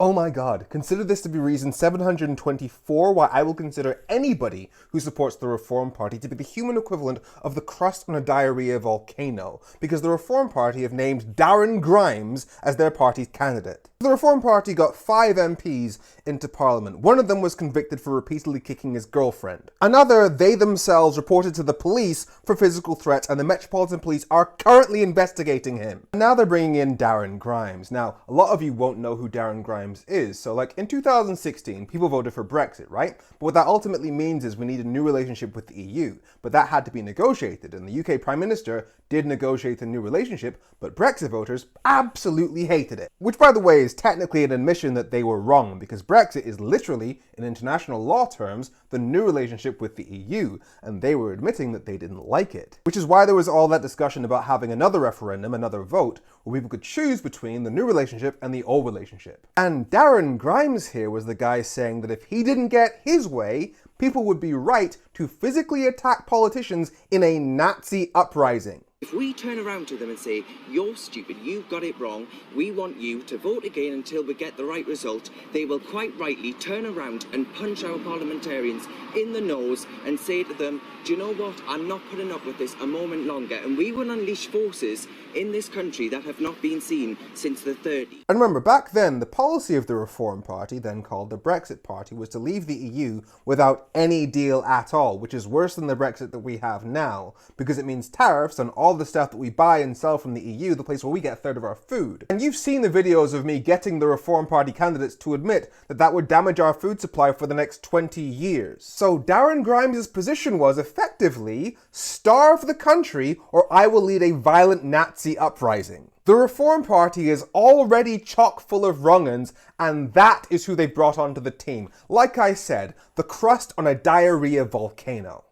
Oh my god, consider this to be reason 724 why I will consider anybody who supports the Reform Party to be the human equivalent of the crust on a diarrhea volcano, because the Reform Party have named Darren Grimes as their party's candidate. The Reform Party got 5 MPs into Parliament. One of them was convicted for repeatedly kicking his girlfriend. Another, they themselves reported to the police for physical threats, and the Metropolitan Police are currently investigating him. And now they're bringing in Darren Grimes. Now, a lot of you won't know who Darren Grimes is. So like in 2016, people voted for Brexit, right? But what that ultimately means is we need a new relationship with the EU. But that had to be negotiated, and the UK Prime Minister did negotiate a new relationship, but Brexit voters absolutely hated it. Which, by the way, is technically an admission that they were wrong, because Brexit is literally, in international law terms, the new relationship with the EU, and they were admitting that they didn't like it. Which is why there was all that discussion about having another referendum, another vote, where people could choose between the new relationship and the old relationship. And Darren Grimes here was the guy saying that if he didn't get his way, people would be right to physically attack politicians in a Nazi uprising. If we turn around to them and say, you're stupid, you've got it wrong, we want you to vote again until we get the right result, they will quite rightly turn around and punch our parliamentarians in the nose and say to them, do you know what, I'm not putting up with this a moment longer, and we will unleash forces in this country that have not been seen since the 30s. And remember, back then, the policy of the Reform Party, then called the Brexit Party, was to leave the EU without any deal at all, which is worse than the Brexit that we have now, because it means tariffs on all the stuff that we buy and sell from the EU, the place where we get a third of our food. And you've seen the videos of me getting the Reform Party candidates to admit that that would damage our food supply for the next 20 years. So Darren Grimes' position was, effectively, starve the country or I will lead a violent Nazi uprising. The Reform Party is already chock full of wrong-uns, and that is who they brought onto the team. Like I said, the crust on a diarrhea volcano.